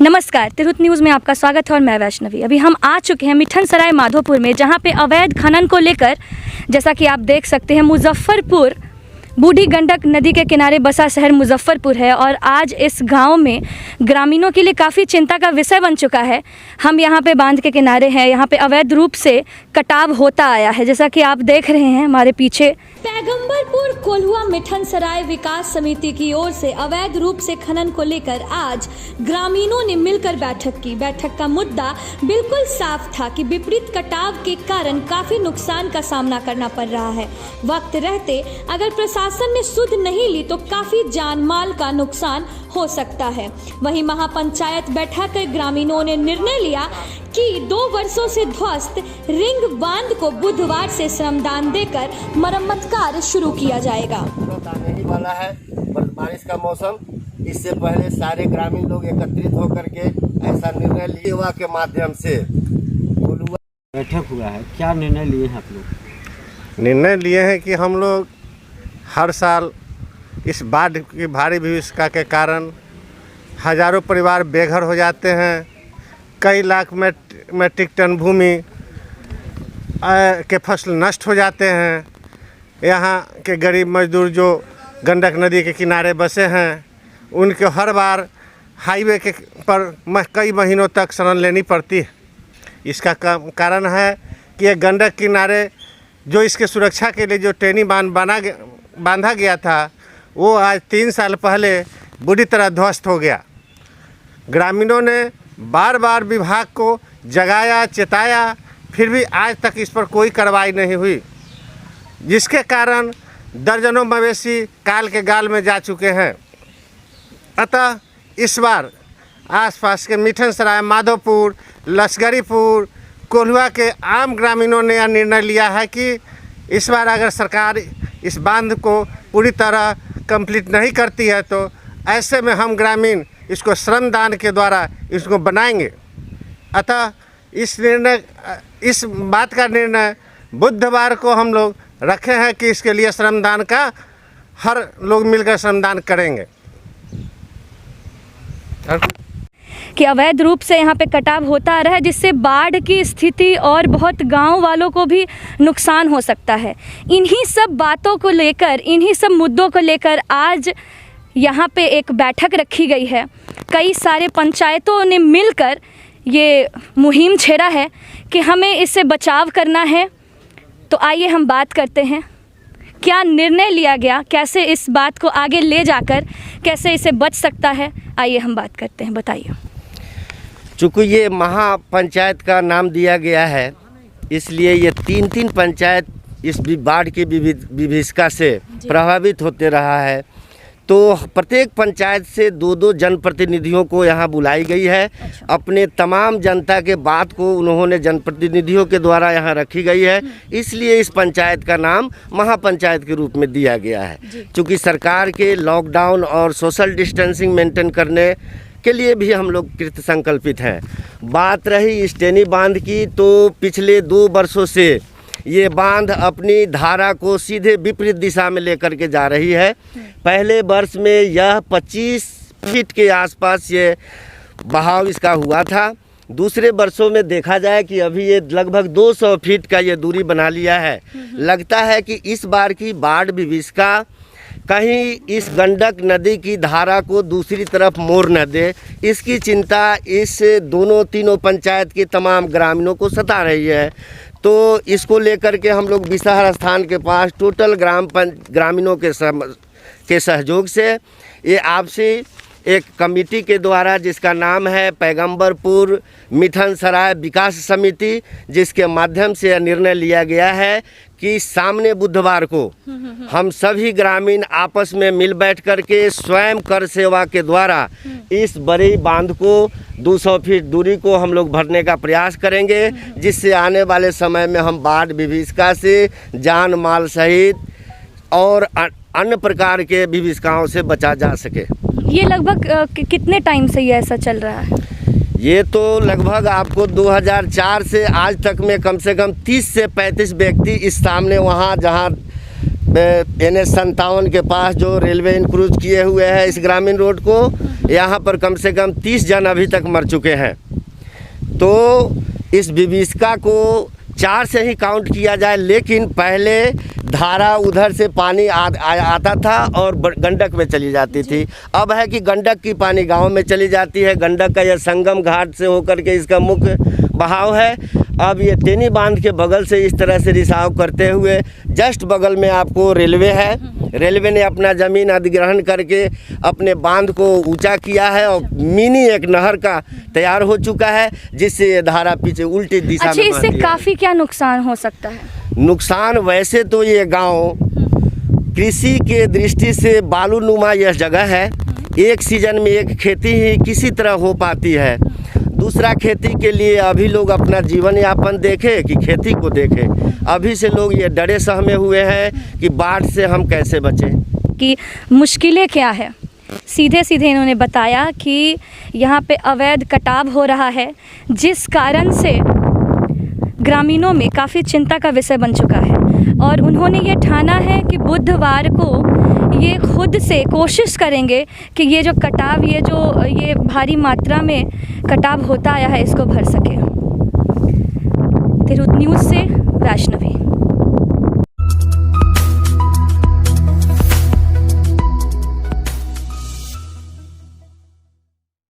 नमस्कार, तिरहुत न्यूज़ में आपका स्वागत है और मैं वैष्णवी। अभी हम आ चुके हैं मिठन सराय माधोपुर में, जहां पे अवैध खनन को लेकर जैसा कि आप देख सकते हैं मुजफ्फरपुर बूढ़ी गंडक नदी के किनारे बसा शहर मुजफ्फरपुर है और आज इस गांव में ग्रामीणों के लिए काफ़ी चिंता का विषय बन चुका है। हम यहां पे बांध के किनारे हैं, यहां पे अवैध रूप से कटाव होता आया है, जैसा कि आप देख रहे हैं हमारे पीछे। पैगंबरपुर कोल्हुआ मिठन सराय विकास समिति की ओर से अवैध रूप से खनन को लेकर आज ग्रामीणों ने मिलकर बैठक की। बैठक का मुद्दा बिल्कुल साफ था कि विपरीत कटाव के कारण काफी नुकसान का सामना करना पड़ रहा है। वक्त रहते अगर प्रशासन ने सुध नहीं ली तो काफी जान माल का नुकसान हो सकता है। वहीं महापंचायत बैठक कर ग्रामीणों ने निर्णय लिया कि 2 वर्षों से ध्वस्त रिंग बांध को बुधवार से श्रमदान देकर मरम्मत कार्य शुरू किया जाएगा। आने वाला है बारिश का मौसम, इससे पहले सारे ग्रामीण लोग एकत्रित होकर के ऐसा निर्णय लिए युवा के माध्यम से बैठक हुआ है। क्या निर्णय लिए हैं आप लोग? निर्णय लिए हैं कि हम लोग हर साल इस बाढ़ की भारी भूमिका के कारण हजारों परिवार बेघर हो जाते हैं। कई लाख मेट्रिक टन भूमि के फसल नष्ट हो जाते हैं। यहाँ के गरीब मजदूर जो गंडक नदी के किनारे बसे हैं, उनको हर बार हाईवे के पर कई महीनों तक शरण लेनी पड़ती है। इसका कारण है कि ये गंडक किनारे जो इसके सुरक्षा के लिए जो टेनी बांधा गया था, वो आज 3 साल पहले बुरी तरह ध्वस्त हो गया। ग्रामीणों ने बार बार विभाग को जगाया, चेताया, फिर भी आज तक इस पर कोई कार्रवाई नहीं हुई, जिसके कारण दर्जनों मवेशी काल के गाल में जा चुके हैं। अतः इस बार आसपास के मिठन सराय, माधोपुर, लश्करीपुर, कोल्हुआ के आम ग्रामीणों ने यह निर्णय लिया है कि इस बार अगर सरकार इस बांध को पूरी तरह कंप्लीट नहीं करती है तो ऐसे में हम ग्रामीण इसको श्रमदान के द्वारा इसको बनाएंगे। अतः इस बात का निर्णय बुधवार को हम लोग रखे हैं कि इसके लिए श्रमदान का हर लोग मिलकर श्रमदान करेंगे। कि अवैध रूप से यहाँ पे कटाव होता आ रहा है, जिससे बाढ़ की स्थिति और बहुत गांव वालों को भी नुकसान हो सकता है। इन्हीं सब बातों को लेकर, इन्हीं सब मुद्दों को लेकर आज यहाँ पे एक बैठक रखी गई है। कई सारे पंचायतों ने मिलकर ये मुहिम छेड़ा है कि हमें इससे बचाव करना है। तो आइए हम बात करते हैं क्या निर्णय लिया गया, कैसे इस बात को आगे ले जाकर कैसे इसे बच सकता है। आइए हम बात करते हैं, बताइए। चूँकि ये महापंचायत का नाम दिया गया है, इसलिए ये 3 पंचायत इस बाढ़ की विभीषिका से प्रभावित होते रहा है। तो प्रत्येक पंचायत से 2 जनप्रतिनिधियों को यहाँ बुलाई गई है। अपने तमाम जनता के बात को उन्होंने जनप्रतिनिधियों के द्वारा यहाँ रखी गई है, इसलिए इस पंचायत का नाम महापंचायत के रूप में दिया गया है। क्योंकि सरकार के लॉकडाउन और सोशल डिस्टेंसिंग मेंटेन करने के लिए भी हम लोग कृत संकल्पित हैं। बात रही इस टेनी बांध की, तो पिछले 2 वर्षों से ये बांध अपनी धारा को सीधे विपरीत दिशा में लेकर के जा रही है। पहले वर्ष में यह 25 फीट के आसपास ये बहाव इसका हुआ था। दूसरे वर्षों में देखा जाए कि अभी ये लगभग 200 फीट का ये दूरी बना लिया है। लगता है कि इस बार की बाढ़ विभीषिका कहीं इस गंडक नदी की धारा को दूसरी तरफ मोड़ न दे, इसकी चिंता इस तीनों पंचायत के तमाम ग्रामीणों को सता रही है। तो इसको लेकर के हम लोग विषहर स्थान के पास टोटल ग्रामीणों के सहयोग से ये आपसी एक कमेटी के द्वारा, जिसका नाम है पैगंबरपुर मिठन सराय विकास समिति, जिसके माध्यम से यह निर्णय लिया गया है कि सामने बुधवार को हम सभी ग्रामीण आपस में मिल बैठ करके स्वयं कर सेवा के द्वारा इस बड़ी बांध को 200 फीट दूरी को हम लोग भरने का प्रयास करेंगे, जिससे आने वाले समय में हम बाढ़ विभीषिका से जान माल सहित और अन्य प्रकार के विभीषिकाओं से बचा जा सके। ये लगभग कितने टाइम से ये ऐसा चल रहा है? ये तो लगभग आपको 2004 से आज तक में कम से कम 30 से 35 व्यक्ति इस सामने वहाँ जहाँ NH57 के पास जो रेलवे इनक्रूज किए हुए हैं इस ग्रामीण रोड को, यहाँ पर कम से कम 30 जन अभी तक मर चुके हैं। तो इस विभीषिका को 4 से ही काउंट किया जाए, लेकिन पहले धारा उधर से पानी आता था और गंडक में चली जाती थी। अब है कि गंडक की पानी गांव में चली जाती है। गंडक का यह संगम घाट से होकर के इसका मुख्य बहाव है। अब ये टेनी बांध के बगल से इस तरह से रिसाव करते हुए जस्ट बगल में आपको रेलवे है। रेलवे ने अपना ज़मीन अधिग्रहण करके अपने बांध को ऊंचा किया है और मिनी एक नहर का तैयार हो चुका है, जिससे ये धारा पीछे उल्टी दिशा अच्छा, में इससे बहती है। काफ़ी क्या नुकसान हो सकता है? नुकसान वैसे तो ये गांव कृषि के दृष्टि से बालूनुमा यह जगह है। एक सीजन में एक खेती ही किसी तरह हो पाती है। दूसरा, खेती के लिए अभी लोग अपना जीवन यापन देखें कि खेती को देखें। अभी से लोग ये डरे सहमे हुए हैं कि बाढ़ से हम कैसे बचें। कि मुश्किलें क्या है, सीधे सीधे इन्होंने बताया कि यहाँ पे अवैध कटाव हो रहा है, जिस कारण से ग्रामीणों में काफ़ी चिंता का विषय बन चुका है। और उन्होंने ये ठाना है कि बुधवार को ये खुद से कोशिश करेंगे कि ये जो कटाव, ये भारी मात्रा में कटाव होता आया है, इसको भर सके। तिरहुत न्यूज़ से वैष्णवी।